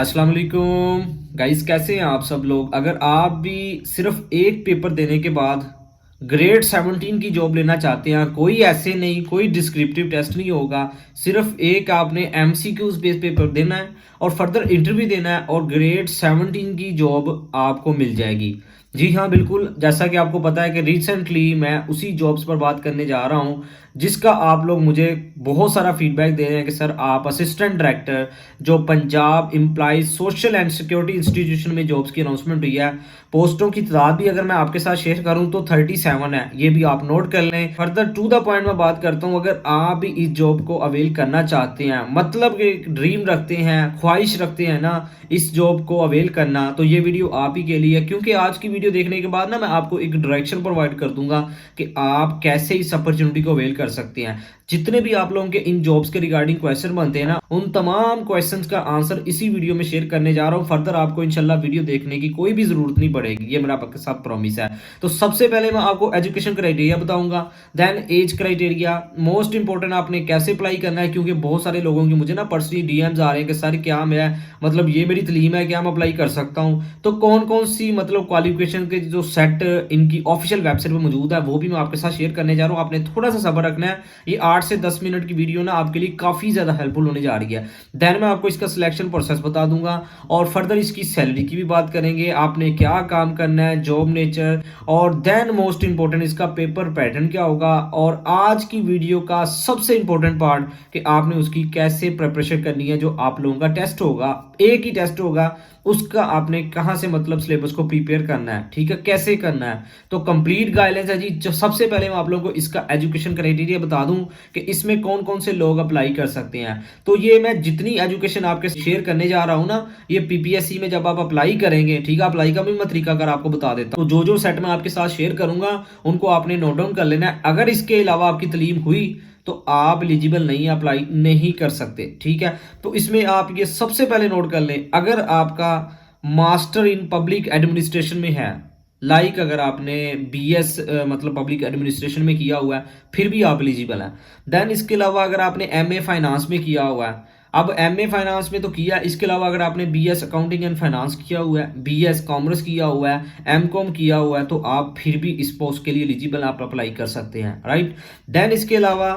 अस्सलाम वालेकुम गाइस, कैसे हैं आप सब लोग। अगर आप भी सिर्फ एक पेपर देने के बाद ग्रेड 17 की जॉब लेना चाहते हैं, कोई ऐसे नहीं, कोई डिस्क्रिप्टिव टेस्ट नहीं होगा, सिर्फ एक आपने एमसीक्यूज बेस्ड पेपर देना है और फर्दर इंटरव्यू देना है और ग्रेड 17 की जॉब आपको मिल जाएगी। जी हाँ, बिल्कुल, जैसा कि आपको पता है कि रिसेंटली मैं उसी जॉब्स पर बात करने जा रहा हूँ जिसका आप लोग मुझे बहुत सारा फीडबैक दे रहे हैं कि सर आप असिस्टेंट डायरेक्टर जो Punjab employees social and security institution में जॉब्स की अनाउंसमेंट हुई है, पोस्टों की तादाद भी अगर मैं आपके साथ शेयर करूं तो 37 है। ये भी आप नोट कर लें। फर्दर टू द पॉइंट में बात करता हूं, अगर आप भी इस जॉब को अवेल करना चाहते हैं, मतलब कि ड्रीम रखते हैं, ख्वाहिश रखते हैं ना इस जॉब को अवेल करना, तो ये वीडियो आप ही के लिए है। क्योंकि आज की वीडियो देखने के बाद ना मैं आपको एक डायरेक्शन प्रोवाइड कर दूंगा कि आप कैसे इस अपॉर्चुनिटी को अवेल कर सकते हैं। जितने भी आप लोगों के इन जॉब्स के रिगार्डिंग क्वेश्चन बनते हैं ना, उन तमाम क्वेश्चंस का आंसर इसी वीडियो में शेयर करने जा रहा हूं। फर्दर आपको इंशाल्लाह वीडियो देखने की कोई भी जरूरत नहीं पड़ेगी, ये मेरा आपके साथ प्रॉमिस है। तो सबसे पहले मैं आपको एजुकेशन क्राइटेरिया बताऊंगा, then age criteria, most important आपने कैसे अप्लाई करना है, क्योंकि बहुत सारे लोगों की मुझे ना पर्सनली डीएम्स आ रहे हैं कि सर क्या मैं मतलब ये मेरी तलीम है, क्या मैं अप्लाई कर सकता हूं। तो कौन कौन सी मतलब क्वालिफिकेशन के जो सेट इनकी ऑफिशियल वेबसाइट पर मौजूद है वो भी मैं आपके साथ शेयर करने जा रहा हूं। आपने थोड़ा सा सब्र रखना है, ये 8 से 10 मिनट की वीडियो ना आपके लिए काफी ज्यादा हेल्पफुल होने जा रही है। देन मैं आपको इसका सिलेक्शन प्रोसेस बता दूंगा और फर्दर इसकी सैलरी की भी बात करेंगे, आपने क्या काम करना है, जॉब नेचर, और देन मोस्ट इंपॉर्टेंट इसका पेपर पैटर्न क्या होगा, और आज की वीडियो का सबसे इंपॉर्टेंट पार्ट कि आपने उसकी कैसे प्रिपरेशन करनी है। जो आप लोगों का टेस्ट होगा, एक ही टेस्ट होगा, उसका आपने कहां से मतलब सिलेबस को प्रिपेयर करना है, ठीक है, कैसे करना है। तो कंप्लीट गाइडलाइंस है जी। जो सबसे पहले मैं आप लोगों को इसका एजुकेशन क्राइटेरिया बता दूं कि इसमें कौन कौन से लोग अप्लाई कर सकते हैं। तो ये मैं जितनी एजुकेशन आपके शेयर करने जा रहा हूं ना, ये पीपीएससी में जब आप अप्लाई करेंगे, ठीक है, अप्लाई का भी मैं तरीका अगर आपको बता देता हूं, तो जो सेट मैं आपके साथ शेयर करूंगा उनको आपने नोट डाउन कर लेना है। अगर इसके अलावा आपकी तलीम हुई तो आप एलिजिबल नहीं, अप्लाई नहीं कर सकते, ठीक है। तो इसमें आप ये सबसे पहले नोट कर लें, अगर आपका मास्टर इन पब्लिक एडमिनिस्ट्रेशन में है, लाइक अगर आपने बीएस मतलब पब्लिक एडमिनिस्ट्रेशन में किया हुआ है, फिर भी आप एलिजिबल हैं। देन इसके अलावा अगर आपने एमए फाइनेंस में किया हुआ है, अब एमए फाइनेंस में तो किया, इसके अलावा अगर आपने बीएस अकाउंटिंग एंड फाइनेंस किया हुआ है, बीएस कॉमर्स किया हुआ है, एमकॉम किया हुआ है, तो आप फिर भी इस पोस्ट के लिए एलिजिबल, आप अप्लाई कर सकते हैं, राइट। देन इसके अलावा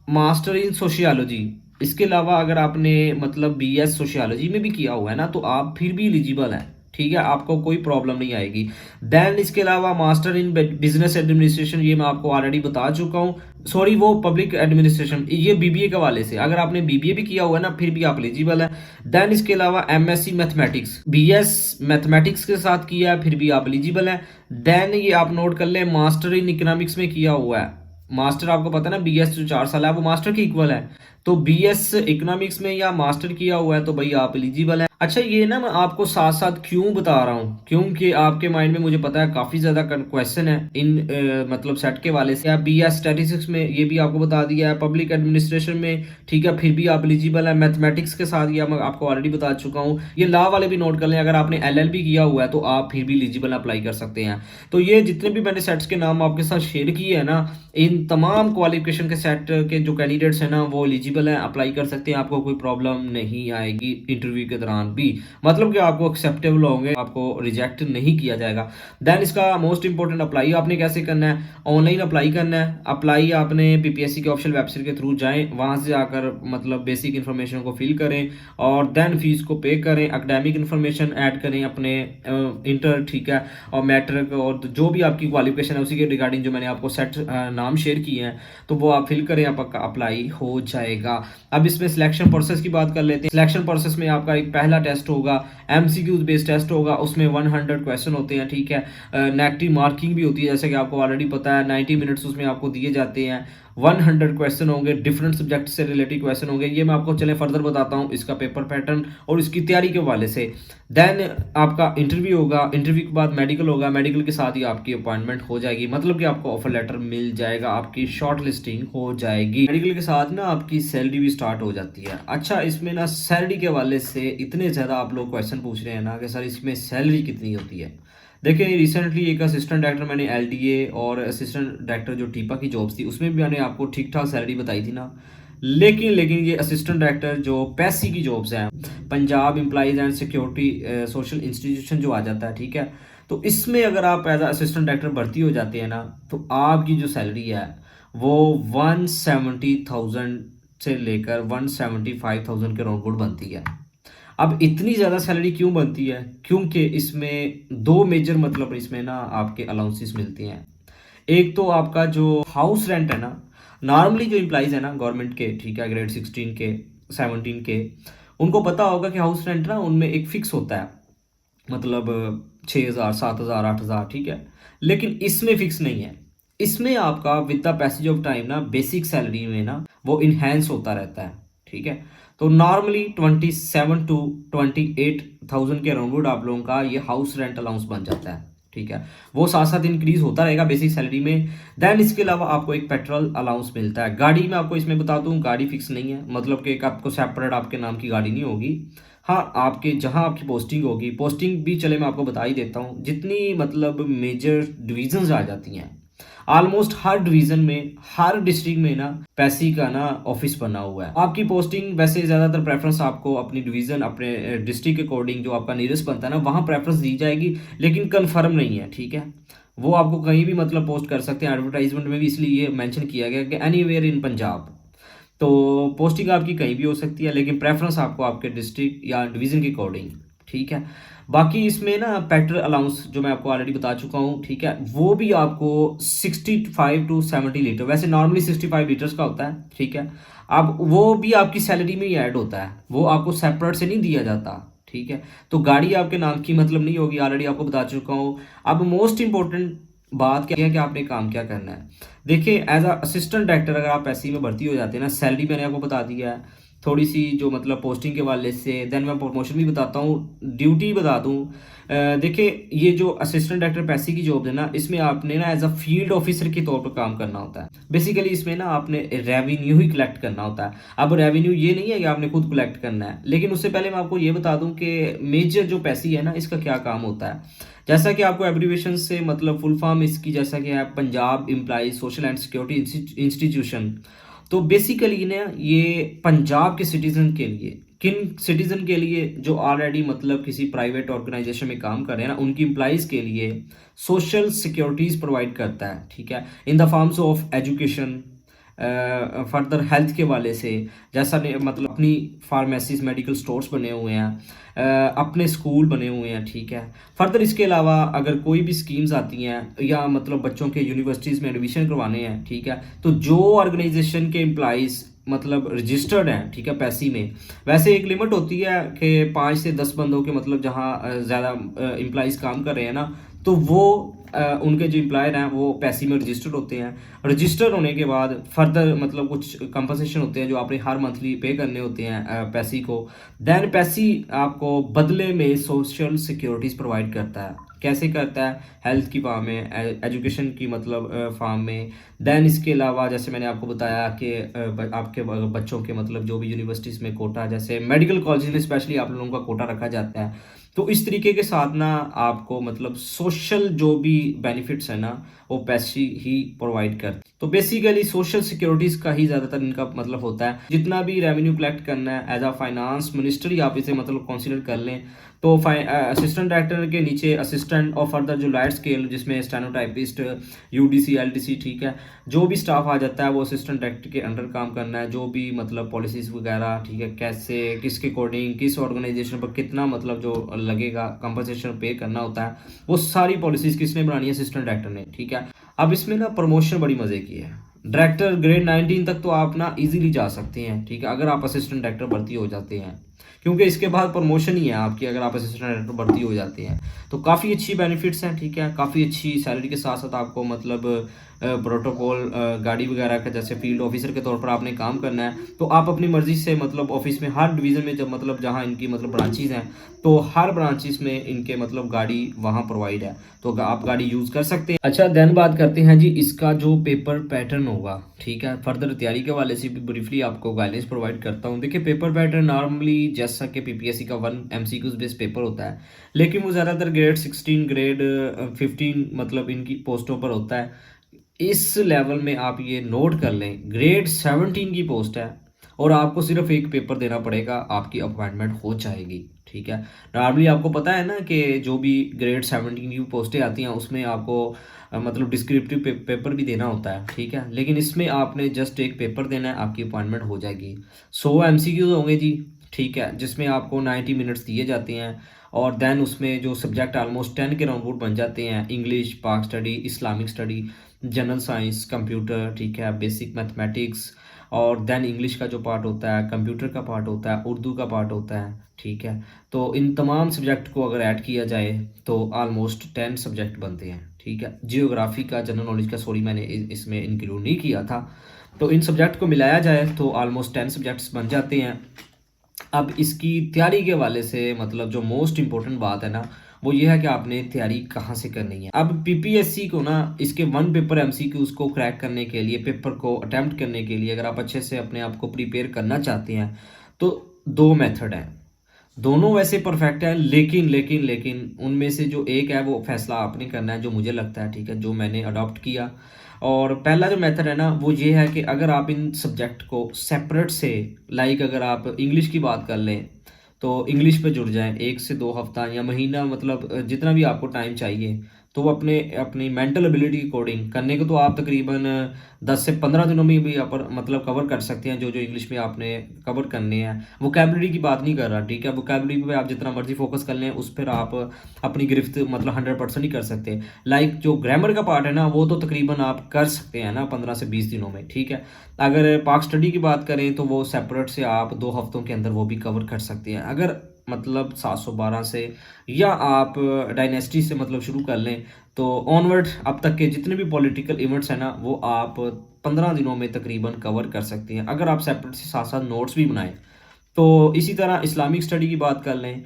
मास्टर इन सोशियोलॉजी, इसके अलावा अगर आपने मतलब बीएस सोशियोलॉजी में भी किया हुआ है ना, तो आप फिर भी एलिजिबल हैं, ठीक है, आपको कोई प्रॉब्लम नहीं आएगी। देन इसके अलावा मास्टर इन बिजनेस एडमिनिस्ट्रेशन, ये मैं आपको ऑलरेडी बता चुका हूँ, सॉरी वो पब्लिक एडमिनिस्ट्रेशन, ये बीबीए के वाले से, अगर आपने बीबीए भी किया हुआ है ना, फिर भी आप एलिजिबल है। देन इसके अलावा एमएससी मैथमेटिक्स, बीएस मैथमेटिक्स के साथ किया है, फिर भी आप एलिजिबल है। देन ये आप नोट कर ले, मास्टर इन इकोनॉमिक्स में किया हुआ है, मास्टर आपको पता है ना, बीएस जो 4 साल है वो मास्टर के इक्वल है, तो बीएस इकोनॉमिक्स में या मास्टर किया हुआ है तो भाई आप एलिजिबल है। अच्छा, ये ना मैं आपको साथ साथ क्यों बता रहा हूँ, क्योंकि आपके माइंड में मुझे पता है काफी ज्यादा क्वेश्चन है इन मतलब सेट के वाले से। बीएस स्टैटिस्टिक्स में ये भी आपको बता दिया है, पब्लिक एडमिनिस्ट्रेशन में, ठीक है, फिर भी आप एलिजिबल है। मैथमेटिक्स के साथ ये मैं आपको ऑलरेडी बता चुका हूँ। ये लॉ वाले भी नोट कर लें, अगर आपने एलएलबी किया हुआ है तो आप फिर भी एलिजिबल अप्लाई कर सकते हैं। तो ये जितने भी मैंने सेट्स के नाम आपके साथ शेयर किए हैं ना, इन तमाम क्वालिफिकेशन के सेट के जो कैंडिडेट्स हैं ना वो एलिजिबल हैं, अप्लाई कर सकते हैं, आपको कोई प्रॉब्लम नहीं आएगी इंटरव्यू के दौरान भी, मतलब कि आपको एक्सेप्टेबल होंगे, आपको रिजेक्ट नहीं किया जाएगा। देन इसका मोस्ट इंपॉर्टेंट, अप्लाई आपने कैसे करना है, ऑनलाइन अप्लाई करना है। अप्लाई आपने पीपीएससी के ऑफिशियल वेबसाइट के थ्रू जाएं, वहां से आकर मतलब बेसिक इन्फॉर्मेशन को फिल करें और देन फीस को पे करें, एकेडमिक इन्फॉर्मेशन ऐड करें अपने इंटर, ठीक है, और मैट्रिक और जो भी आपकी क्वालिफिकेशन है उसी के रिगार्डिंग जो मैंने आपको सेट नाम शेयर किए हैं, तो वो आप फिल करें, आपका अप्लाई हो जाएगा। अब इसमें सिलेक्शन प्रोसेस की बात कर लेते हैं। सिलेक्शन प्रोसेस में आपका एक पहला टेस्ट होगा, एमसीक्यूज बेस्ड टेस्ट होगा, उसमें 100 क्वेश्चन होते हैं, ठीक है, नेगेटिव मार्किंग भी होती है, जैसे कि आपको ऑलरेडी पता है, 90 मिनट्स उसमें आपको दिए जाते हैं, 100 क्वेश्चन होंगे, डिफरेंट सब्जेक्ट से रिलेटेड क्वेश्चन होंगे। ये मैं आपको चले फर्दर बताता हूँ इसका पेपर पैटर्न और इसकी तैयारी के हवाले से। देन आपका इंटरव्यू होगा, इंटरव्यू के बाद मेडिकल होगा, मेडिकल के साथ ही आपकी अपॉइंटमेंट हो जाएगी, मतलब कि आपको ऑफर लेटर मिल जाएगा, आपकी शॉर्ट लिस्टिंग हो जाएगी, मेडिकल के साथ ना आपकी सैलरी भी स्टार्ट हो जाती है। अच्छा, इसमें ना सैलरी के हवाले से इतने ज़्यादा आप लोग क्वेश्चन पूछ रहे हैं ना कि सर इसमें सैलरी कितनी होती है। देखिए, रिसेंटली एक असिस्टेंट डायरेक्टर मैंने एलडीए और असिस्टेंट डायरेक्टर जो टीपा की जॉब्स थी उसमें भी मैंने आपको ठीक ठाक सैलरी बताई थी ना, लेकिन ये असिस्टेंट डायरेक्टर जो पैसी की जॉब्स हैं, Punjab employees and security social institution जो आ जाता है, ठीक है। तो इसमें अगर आप एज असिस्टेंट डायरेक्टर भर्ती हो जाते हैं ना, तो आपकी जो सैलरी है वो 170,000 से लेकर 175,000 के राउंड बनती है। अब इतनी ज़्यादा सैलरी क्यों बनती है? क्योंकि इसमें दो मेजर मतलब इसमें ना आपके अलाउंसेस मिलते हैं। एक तो आपका जो हाउस रेंट है ना, नॉर्मली जो एम्प्लॉइज है ना गवर्नमेंट के, ठीक है, ग्रेड 16 के 17 के, उनको पता होगा कि हाउस रेंट ना उनमें एक फिक्स होता है, मतलब 6,000 7,000 8,000, ठीक है। लेकिन इसमें फिक्स नहीं है। इसमें आपका with the passage of time ना बेसिक सैलरी में ना वो इन्हेंस होता रहता है, ठीक है। तो नॉर्मली 27 टू 28,000 के अराउंड आप लोगों का ये हाउस रेंट अलाउंस बन जाता है, ठीक है। वो साथ साथ इंक्रीज होता रहेगा बेसिक सैलरी में। देन इसके अलावा आपको एक पेट्रोल अलाउंस मिलता है। गाड़ी में आपको इसमें बता दूं, गाड़ी फिक्स नहीं है, मतलब कि एक आपको सेपरेट आपके नाम की गाड़ी नहीं होगी। हाँ, आपके जहाँ आपकी पोस्टिंग होगी, पोस्टिंग भी चले मैं आपको बता ही देता हूँ, जितनी मतलब मेजर डिविजन्स आ जाती हैं, ऑलमोस्ट हर डिवीजन में, हर डिस्ट्रिक्ट में ना पैसी का ना ऑफिस बना हुआ है। आपकी पोस्टिंग वैसे ज़्यादातर प्रेफरेंस आपको अपनी डिवीजन, अपने डिस्ट्रिक्ट के अकॉर्डिंग जो आपका नियरेस्ट बनता है ना, वहाँ प्रेफरेंस दी जाएगी, लेकिन कन्फर्म नहीं है, ठीक है। वो आपको कहीं भी मतलब पोस्ट कर सकते हैं। एडवर्टाइजमेंट में भी इसलिए ये मेंशन किया गया कि एनीवेयर इन पंजाब। तो पोस्टिंग आपकी कहीं भी हो सकती है, लेकिन प्रेफरेंस आपको आपके डिस्ट्रिक्ट या डिवीज़न के अकॉर्डिंग, ठीक है। बाकी इसमें ना पेट्रोल अलाउंस जो मैं आपको ऑलरेडी बता चुका हूँ, ठीक है, वो भी आपको 65 टू 70 लीटर, वैसे नॉर्मली 65 लीटर्स का होता है, ठीक है। अब वो भी आपकी सैलरी में ही ऐड होता है, वो आपको सेपरेट से नहीं दिया जाता, ठीक है। तो गाड़ी आपके नाम की मतलब नहीं होगी, ऑलरेडी आपको बता चुका हूँ। अब मोस्ट इंपॉर्टेंट बात क्या है कि आपने काम क्या करना है। देखिए, एज अ असिस्टेंट डायरेक्टर अगर आप ऐसे ही में भर्ती हो जाते हैं ना, सैलरी मैंने आपको बता दिया है थोड़ी सी जो मतलब पोस्टिंग के वाले से, देन मैं प्रमोशन भी बताता हूँ, ड्यूटी बता दूँ। देखिए, ये जो असिस्टेंट डायरेक्टर पैसे की जॉब है ना, इसमें आपने ना एज अ फील्ड ऑफिसर के तौर पर काम करना होता है। बेसिकली इसमें ना आपने रेवेन्यू ही कलेक्ट करना होता है। अब रेवेन्यू ये नहीं है कि आपने खुद कलेक्ट करना है, लेकिन उससे पहले मैं आपको ये बता दूं कि मेजर जो पैसी है ना, इसका क्या काम होता है। जैसा कि आपको एब्रीविएशन से मतलब फुल फॉर्म इसकी जैसा कि है Punjab employ social and security institution. तो बेसिकली ना ये पंजाब के सिटीजन के लिए, किन सिटीजन के लिए, जो ऑलरेडी मतलब किसी प्राइवेट ऑर्गेनाइजेशन में काम कर रहे हैं ना, उनकी एम्प्लॉइज के लिए सोशल सिक्योरिटीज प्रोवाइड करता है, ठीक है, in the forms of education, further health के वाले से, जैसा मतलब अपनी फार्मेसीज मेडिकल स्टोर्स बने हुए हैं, अपने स्कूल बने हुए हैं, ठीक है। फर्दर इसके अलावा अगर कोई भी स्कीम्स आती हैं या मतलब बच्चों के यूनिवर्सिटीज़ में एडमिशन करवाने हैं, ठीक है, तो जो ऑर्गेनाइजेशन के एम्प्लॉइज़ मतलब रजिस्टर्ड हैं, ठीक है, पैसी में, वैसे एक लिमिट होती है कि 5 से 10 बंदों के मतलब जहाँ ज़्यादा एम्प्लॉइज़ काम कर रहे हैं ना, तो वो उनके जो एम्प्लॉयर हैं वो पैसी में रजिस्टर्ड होते हैं। रजिस्टर होने के बाद फर्दर मतलब कुछ कंपनसेशन होते हैं जो आपने हर मंथली पे करने होते हैं पैसी को। देन पैसी आपको बदले में सोशल सिक्योरिटीज़ प्रोवाइड करता है। कैसे करता है? हेल्थ की फॉर्म में, एजुकेशन की मतलब फॉर्म में। देन इसके अलावा जैसे मैंने आपको बताया कि आपके बच्चों के मतलब जो भी यूनिवर्सिटीज़ में कोटा, जैसे मेडिकल कॉलेज में स्पेशली आप लोगों का कोटा रखा जाता है। तो इस तरीके के साथ ना आपको मतलब सोशल जो भी बेनिफिट्स है ना, वो पैसे ही प्रोवाइड करते। तो बेसिकली सोशल सिक्योरिटीज़ का ही ज़्यादातर इनका मतलब होता है। जितना भी रेवेन्यू कलेक्ट करना है एज अ फाइनेंस मिनिस्टर ही आप इसे मतलब कंसीडर कर लें। तो असिस्टेंट डायरेक्टर के नीचे असिस्टेंट और फर्दर जो लाइट स्केल जिसमें स्टेनोटाइपिस्ट, यूडीसी, एलडीसी, ठीक है, जो भी स्टाफ आ जाता है वो असिस्टेंट डायरेक्टर के अंडर काम करना है। जो भी मतलब पॉलिसीज़ वगैरह, ठीक है, कैसे किसके अकॉर्डिंग किस ऑर्गेनाइजेशन पर कितना मतलब जो लगेगा कंपनसेशन पे करना होता है, वो सारी पॉलिसीज़ किसने बनानी है? असिस्टेंट डायरेक्टर ने, ठीक है। अब इसमें ना प्रमोशन बड़ी मज़े की है। डायरेक्टर ग्रेड 19 तक तो आप ना इजीली जा सकते हैं, ठीक है, अगर आप असिस्टेंट डायरेक्टर भर्ती हो जाते हैं, क्योंकि इसके बाद प्रमोशन ही है आपकी अगर आप असिस्टेंट डायरेक्टर भर्ती हो जाते हैं। तो काफ़ी अच्छी बेनिफिट्स हैं, ठीक है, काफ़ी अच्छी सैलरी के साथ साथ आपको मतलब प्रोटोकॉल गाड़ी वगैरह का, जैसे फील्ड ऑफिसर के तौर पर आपने काम करना है, तो आप अपनी मर्जी से मतलब ऑफिस में हर डिवीज़न में जब मतलब जहाँ इनकी मतलब ब्रांचेज हैं, तो हर ब्रांचेस में इनके मतलब गाड़ी वहाँ प्रोवाइड है, तो आप गाड़ी यूज़ कर सकते हैं। अच्छा, देन बात करते हैं जी इसका जो पेपर पैटर्न होगा, ठीक है। फर्दर तैयारी के वाले से भी ब्रीफली आपको गाइडेंस प्रोवाइड करता हूँ। देखिए, पेपर पैटर्न नॉर्मली जैसा कि पीपीएससी का 1 एमसीक्यूज बेस्ड पेपर होता है, लेकिन वो ज़्यादातर ग्रेड 16 ग्रेड 15 मतलब इनकी पोस्टों पर होता है। इस लेवल में आप ये नोट कर लें, ग्रेड 17 की पोस्ट है, और आपको सिर्फ एक पेपर देना पड़ेगा, आपकी अपॉइंटमेंट हो जाएगी। ठीक है, नॉर्मली आपको पता है ना कि जो भी ग्रेड 17 की पोस्टें आती हैं उसमें आपको मतलब डिस्क्रिप्टिव पेपर भी देना होता है। ठीक है, लेकिन इसमें आपने जस्ट एक पेपर देना है, आपकी अपॉइंटमेंट हो जाएगी। 100 एमसीक्यूज होंगे जी। ठीक है, जिसमें आपको 90 मिनट्स दिए जाते हैं और देन उसमें जो सब्जेक्ट ऑलमोस्ट 10 के राउंड बन जाते हैं, इंग्लिश, पाक study, Islamic study, general science, computer, ठीक है, बेसिक मैथमेटिक्स, और देन इंग्लिश का जो पार्ट होता है, कंप्यूटर का पार्ट होता है, उर्दू का पार्ट होता है। ठीक है, तो इन तमाम सब्जेक्ट को अगर ऐड किया जाए तो ऑलमोस्ट 10 सब्जेक्ट बनते हैं। ठीक है, जियोग्राफी का, जनरल नॉलेज का सॉरी मैंने इसमें इंक्लूड नहीं किया था। तो इन सब्जेक्ट को मिलाया जाए तो ऑलमोस्ट 10 सब्जेक्ट्स बन जाते हैं। अब इसकी तैयारी के वाले से मतलब जो मोस्ट इम्पोर्टेंट बात है ना, वो ये है कि आपने तैयारी कहाँ से करनी है। अब पीपीएससी को ना इसके वन पेपर एमसीक्यूज को क्रैक करने के लिए, पेपर को अटेम्प्ट करने के लिए, अगर आप अच्छे से अपने आप को प्रिपेयर करना चाहते हैं तो दो मेथड हैं। दोनों वैसे परफेक्ट है, लेकिन उनमें से जो एक है वो फैसला आपने करना है, जो मुझे लगता है, ठीक है, जो मैंने अडॉप्ट किया। और पहला जो मेथड है ना वो ये है कि अगर आप इन सब्जेक्ट को सेपरेट से, लाइक अगर आप इंग्लिश की बात कर लें तो इंग्लिश पे जुड़ जाएं 1 से 2 हफ्ता या महीना, मतलब जितना भी आपको टाइम चाहिए। तो वो अपने अपनी मेंटल एबिलिटी अकॉर्डिंग करने को तो आप तकरीबन 10 से 15 दिनों में भी आप मतलब कवर कर सकते हैं, जो जो इंग्लिश में आपने कवर करने हैं। वोकेबलरी की बात नहीं कर रहा, ठीक है, वोकेबलरी पे आप जितना मर्जी फोकस कर लें उस पर आप अपनी गिरफ्त मतलब 100% ही कर सकते। लाइक जो ग्रामर का पार्ट है ना वो तो तकरीबन आप कर सकते हैं ना 15 से 20 दिनों में। ठीक है, अगर पाक स्टडी की बात करें तो वो सेपरेट से आप 2 हफ्तों के अंदर वो भी कवर कर सकते हैं। अगर मतलब 712 से या आप डायनेस्टी से मतलब शुरू कर लें तो ऑनवर्ड अब तक के जितने भी पॉलिटिकल इवेंट्स हैं ना वो आप 15 दिनों में तकरीबन कवर कर सकते हैं, अगर आप सेपरेट से साथ साथ नोट्स भी बनाएं। तो इसी तरह इस्लामिक स्टडी की बात कर लें,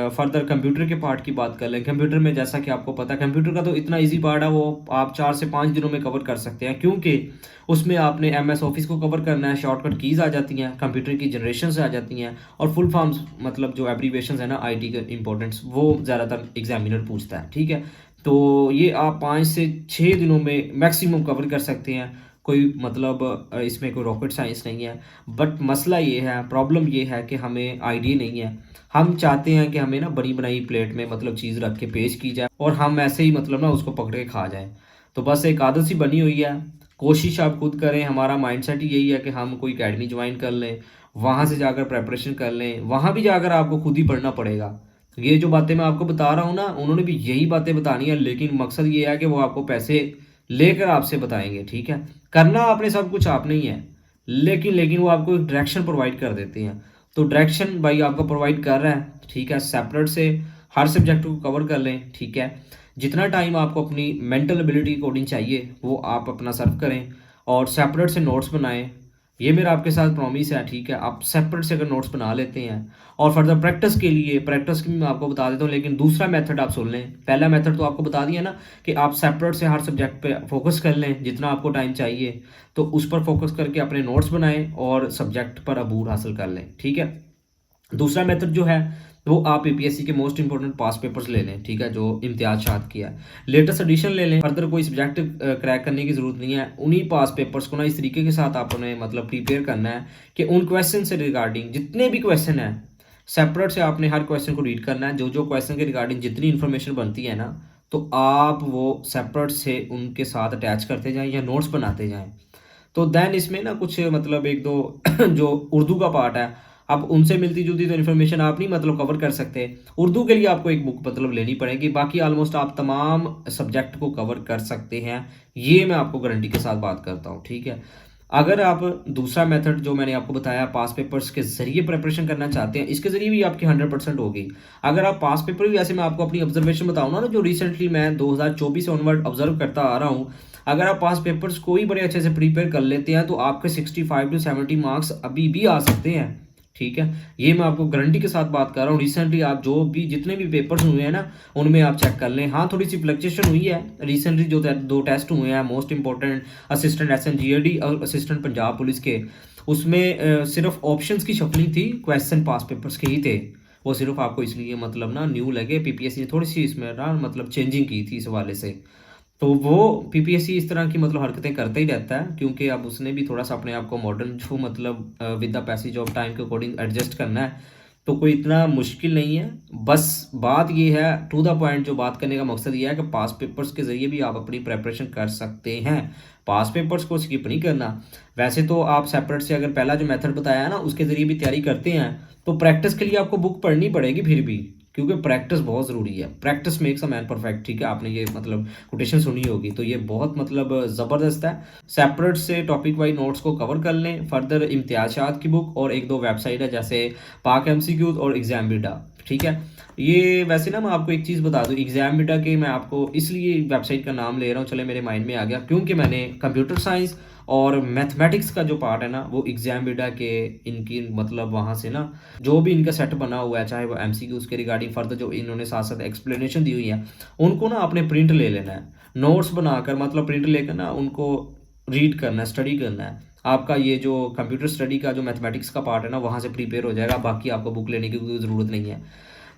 फर्दर कंप्यूटर के पार्ट की बात कर लें। कंप्यूटर में जैसा कि आपको पता है कंप्यूटर का तो इतना इजी पार्ट है, वो आप 4 से 5 दिनों में कवर कर सकते हैं, क्योंकि उसमें आपने एमएस ऑफिस को कवर करना है, शॉर्टकट कीज़ आ जाती हैं, कंप्यूटर की जनरेशन से आ जाती हैं, और फुल फॉर्म्स मतलब जो एब्रीवेशन है ना आईटी के इंपॉर्टेंट्स वो ज़्यादातर एग्जामिनर पूछता है। ठीक है, तो ये आप 5 से 6 दिनों में मैक्सिमम कवर कर सकते हैं। कोई मतलब इसमें कोई रॉकेट साइंस नहीं है। बट मसला ये है, प्रॉब्लम ये है कि हमें आइडिया नहीं है। हम चाहते हैं कि हमें ना बनी बनाई प्लेट में मतलब चीज़ रख के पेश की जाए और हम ऐसे ही मतलब ना उसको पकड़ के खा जाएं। तो बस एक आदत सी बनी हुई है। कोशिश आप खुद करें, हमारा माइंडसेट ही यही है कि हम कोई अकेडमी ज्वाइन कर लें, वहाँ से जाकर प्रेपरेशन कर लें। वहाँ भी जाकर आपको खुद ही पढ़ना पड़ेगा। ये जो बातें मैं आपको बता रहा हूँ ना, उन्होंने भी यही बातें बतानी है, लेकिन मकसद ये है कि वो आपको पैसे लेकर आपसे बताएंगे। ठीक है, करना आपने सब कुछ आपने ही है, लेकिन वो आपको एक डायरेक्शन प्रोवाइड कर देते हैं। तो डायरेक्शन भाई आपको प्रोवाइड कर रहा है। ठीक है, सेपरेट से हर सब्जेक्ट को कवर कर लें। ठीक है, जितना टाइम आपको अपनी मेंटल एबिलिटी अकॉर्डिंग चाहिए वो आप अपना सर्व करें और सेपरेट से नोट्स बनाएं। ये मेरा आपके साथ प्रॉमिस है। ठीक है, आप सेपरेट से अगर नोट्स बना लेते हैं और फर्दर प्रैक्टिस के लिए, प्रैक्टिस की मैं आपको बता देता हूँ, लेकिन दूसरा मेथड आप सुन लें। पहला मेथड तो आपको बता दिया ना कि आप सेपरेट से हर सब्जेक्ट पे फोकस कर लें, जितना आपको टाइम चाहिए तो उस पर फोकस करके अपने नोट्स बनाएं और सब्जेक्ट पर अबूर हासिल कर लें। ठीक है, दूसरा मेथड जो है वो आप यूपीएससी के मोस्ट इंपॉर्टेंट पास पेपर्स ले लें। ठीक है, जो इम्तियाज शाद किया है, लेटेस्ट एडिशन ले लें। फर्दर कोई सब्जेक्ट क्रैक करने की ज़रूरत नहीं है। उन्हीं पास पेपर्स को ना इस तरीके के साथ आपने मतलब प्रिपेयर करना है कि उन क्वेश्चन से रिगार्डिंग जितने भी क्वेश्चन हैं सेपरेट से आपने हर क्वेश्चन को रीड करना है। जो जो क्वेश्चन के रिगार्डिंग जितनी इन्फॉर्मेशन बनती है ना तो आप वो सेपरेट से उनके साथ अटैच करते जाएं या नोट्स बनाते जाएं। तो देन इसमें ना कुछ मतलब एक दो जो उर्दू का पार्ट है, अब उनसे मिलती जुलती तो इन्फॉर्मेशन आप नहीं मतलब कवर कर सकते। उर्दू के लिए आपको एक बुक मतलब लेनी पड़ेगी, बाकी ऑलमोस्ट आप तमाम सब्जेक्ट को कवर कर सकते हैं, ये मैं आपको गारंटी के साथ बात करता हूँ। ठीक है, अगर आप दूसरा मेथड जो मैंने आपको बताया पास पेपर्स के जरिए प्रिपरेशन करना चाहते हैं, इसके जरिए भी आपकी 100% होगी। अगर आप पास पेपर भी, वैसे मैं आपको अपनी ऑब्जर्वेशन बताऊँ ना, जो रिसेंटली मैं 2024 ऑनवर्ड ऑब्जर्व करता आ रहा हूँ, अगर आप पास पेपर्स को ही बड़े अच्छे से प्रिपेयर कर लेते हैं तो आपके 65 to 70 मार्क्स अभी भी आ सकते हैं। ठीक है, ये मैं आपको गारंटी के साथ बात कर रहा हूँ। रिसेंटली आप जो भी जितने भी पेपर्स हुए हैं ना उनमें आप चेक कर लें। हाँ, थोड़ी सी फ्लक्चुएशन हुई है रिसेंटली, जो 2 टेस्ट हुए हैं मोस्ट इंपॉर्टेंट असिस्टेंट एसएनजीएडी और असिस्टेंट पंजाब पुलिस के, उसमें सिर्फ ऑप्शंस की शफलिंग थी, क्वेश्चन पास पेपर्स के ही थे। वो सिर्फ आपको इसलिए मतलब ना न्यू लगे, पीपीएससी ने थोड़ी सी इसमें ना मतलब चेंजिंग की थी इस हवाले से। तो वो पीपीएससी इस तरह की मतलब हरकतें करता ही रहता है, क्योंकि अब उसने भी थोड़ा सा अपने आप को मॉडर्न जो मतलब with the passage of time के अकॉर्डिंग एडजस्ट करना है। तो कोई इतना मुश्किल नहीं है। बस बात ये है, टू द पॉइंट जो बात करने का मकसद ये है कि पास पेपर्स के ज़रिए भी आप अपनी प्रेपरेशन कर सकते हैं। पास पेपर्स को स्किप नहीं करना। वैसे तो आप सेपरेट से अगर पहला जो मेथड बताया है ना उसके ज़रिए भी तैयारी करते हैं, तो प्रैक्टिस के लिए आपको बुक पढ़नी पड़ेगी फिर भी, क्योंकि प्रैक्टिस बहुत ज़रूरी है। Practice makes a man perfect, ठीक है, आपने ये मतलब कोटेशन सुनी होगी, तो ये बहुत मतलब ज़बरदस्त है। सेपरेट से टॉपिक वाइज नोट्स को कवर कर लें। फर्दर इम्तियाज़ात की बुक और एक दो वेबसाइट है जैसे पाक एमसीक्यूज और एग्जाम बिडा, ठीक है। ये वैसे ना मैं आपको एक चीज़ बता दूं, एग्जाम बिडा के मैं आपको इसलिए वेबसाइट का नाम ले रहा हूँ, चले मेरे माइंड में आ गया, क्योंकि मैंने कंप्यूटर साइंस और मैथमेटिक्स का जो पार्ट है ना वो एग्जाम बिडा के इनकी मतलब वहाँ से ना जो भी इनका सेट बना हुआ है, चाहे वो एमसीक्यूज के रिगार्डिंग फर्दर जो इन्होंने साथ साथ एक्सप्लेनेशन दी हुई है, उनको ना आपने प्रिंट ले लेना है, नोट्स बनाकर मतलब प्रिंट लेकर ना उनको रीड करना है, स्टडी करना है। आपका ये जो कंप्यूटर स्टडी का जो मैथमेटिक्स का पार्ट है ना वहाँ से प्रिपेयर हो जाएगा, बाकी आपको बुक लेने की कोई ज़रूरत नहीं है।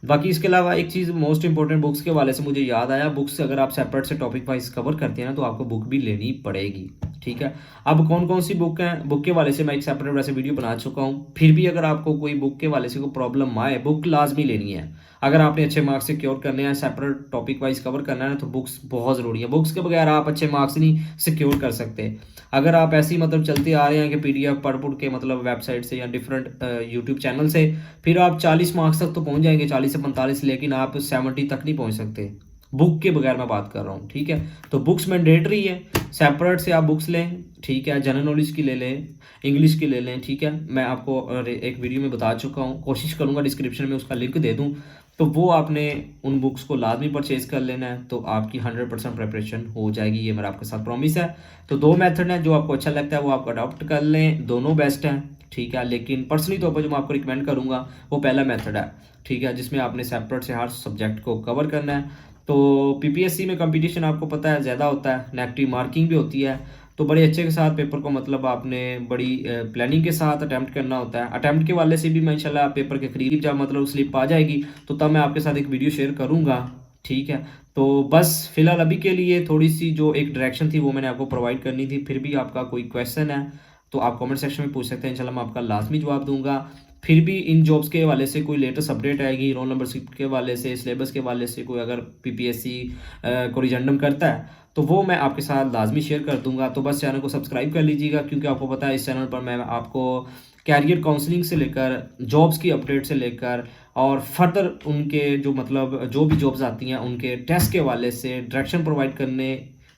बाकी इसके अलावा एक चीज़ मोस्ट इंपॉर्टेंट बुक्स के हवाले से मुझे याद आया, बुक्स अगर आप सेपरेट से टॉपिक वाइज कवर करते हैं ना तो आपको बुक भी लेनी पड़ेगी, ठीक है। अब कौन कौन सी बुक हैं, बुक के वाले से मैं एक सेपरेट वैसे वीडियो बना चुका हूँ। फिर भी अगर आपको कोई बुक के वाले से कोई प्रॉब्लम आए, बुक लाजमी लेनी है। अगर आपने अच्छे मार्क्स सिक्योर करने हैं, सेपरेट टॉपिक वाइज कवर करना है तो बुक्स बहुत ज़रूरी है। बुक्स के बगैर आप अच्छे मार्क्स नहीं सिक्योर कर सकते। अगर आप ऐसे ही मतलब चलते आ रहे हैं कि पीडीएफ पढ़ पढ़ के मतलब वेबसाइट से या डिफरेंट यूट्यूब चैनल से, फिर आप 40 मार्क्स तक तो पहुंच जाएंगे, 40 से 45, लेकिन आप 70 तक नहीं पहुंच सकते। बुक के बगैर मैं बात कर रहा हूँ, ठीक है। तो बुक्स मैंडेटरी है, सेपरेट से आप बुक्स लें, ठीक है। जनरल नॉलेज की ले लें, इंग्लिश की ले लें, ठीक है। मैं आपको एक वीडियो में बता चुका हूँ, कोशिश करूँगा डिस्क्रिप्शन में उसका लिंक दे दूँ, तो वो आपने उन बुक्स को लाजमी परचेज कर लेना है, तो आपकी 100% प्रिपरेशन हो जाएगी, ये मेरा आपके साथ प्रॉमिस है। तो दो मेथड हैं, जो आपको अच्छा लगता है वो आप अडॉप्ट कर लें, दोनों बेस्ट हैं, ठीक है। लेकिन पर्सनली तौर पर जो मैं आपको रिकमेंड करूँगा वो पहला मेथड है, ठीक है, जिसमें आपने सेपरेट से हर सब्जेक्ट को कवर करना है। तो पीपीएससी में कंपटीशन आपको पता है ज़्यादा होता है, नेगेटिव मार्किंग भी होती है, तो बड़े अच्छे के साथ पेपर को मतलब आपने बड़ी प्लानिंग के साथ अटैम्प्ट करना होता है। अटैम्प्ट के वाले से भी मैं इंशाल्लाह पेपर के करीब जब मतलब स्लिप आ जाएगी तो तब मैं आपके साथ एक वीडियो शेयर करूँगा, ठीक है। तो बस फिलहाल अभी के लिए थोड़ी सी जो एक डायरेक्शन थी वो मैंने आपको प्रोवाइड करनी थी। फिर भी आपका कोई क्वेश्चन है तो आप कमेंट सेक्शन में पूछ सकते हैं, इंशाल्लाह मैं आपका लाजमी जवाब दूंगा। फिर भी इन जॉब्स के हवाले से कोई लेटेस्ट अपडेट आएगी, रोल नंबर शिफ्ट के हवाले से, सिलेबस के हवाले से कोई अगर पीपीएससी कोरिजेंडम करता है तो वो मैं आपके साथ लाजमी शेयर कर दूंगा। तो बस चैनल को सब्सक्राइब कर लीजिएगा, क्योंकि आपको पता है इस चैनल पर मैं आपको कैरियर काउंसलिंग से लेकर जॉब्स की अपडेट से लेकर और फर्दर उनके जो मतलब जो भी जॉब्स आती हैं उनके टेस्ट के हवाले से डायरेक्शन प्रोवाइड करने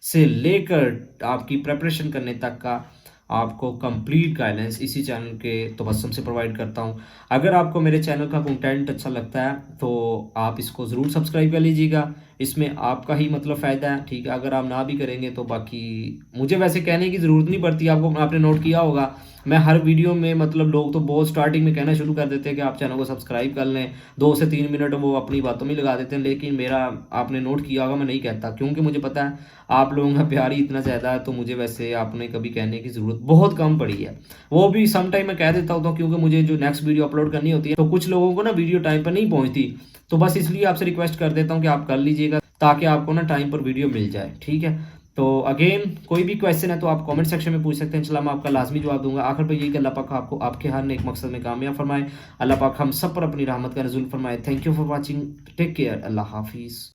से लेकर आपकी प्रिपरेशन करने तक का आपको कंप्लीट गाइडेंस इसी चैनल के तबस्सुम से प्रोवाइड करता हूं। अगर आपको मेरे चैनल का कंटेंट अच्छा लगता है तो आप इसको ज़रूर सब्सक्राइब कर लीजिएगा, इसमें आपका ही मतलब फ़ायदा है, ठीक है। अगर आप ना भी करेंगे तो बाकी मुझे वैसे कहने की ज़रूरत नहीं पड़ती, आपको आपने नोट किया होगा मैं हर वीडियो में मतलब लोग तो बहुत स्टार्टिंग में कहना शुरू कर देते हैं कि आप चैनल को सब्सक्राइब कर लें, 2 से 3 मिनट वो अपनी बातों में लगा देते हैं, लेकिन मेरा आपने नोट किया होगा मैं नहीं कहता, क्योंकि मुझे पता है आप लोगों का प्यार ही इतना ज़्यादा है, तो मुझे वैसे आपने कभी कहने की ज़रूरत बहुत कम पड़ी है। वो भी सम टाइम मैं कह देता हूँ, क्योंकि मुझे जो नेक्स्ट वीडियो अपलोड करनी होती है तो कुछ लोगों को ना वीडियो टाइम पर नहीं पहुँचती, तो बस इसलिए आपसे रिक्वेस्ट कर देता हूँ कि आप कर लीजिएगा ताकि आपको ना टाइम पर वीडियो मिल जाए, ठीक है। तो अगेन कोई भी क्वेश्चन है तो आप कमेंट सेक्शन में पूछ सकते हैं, इंशाल्लाह मैं आपका लाजमी जवाब दूंगा। आखिर पर यही कि अल्लाह पाक आपको आपके हर नेक मकसद में कामयाब फरमाए, अल्लाह पाक हम सब पर अपनी रहमत का नज़ुल फरमाए। Thank you for watching, take care, Allah हाफिज़।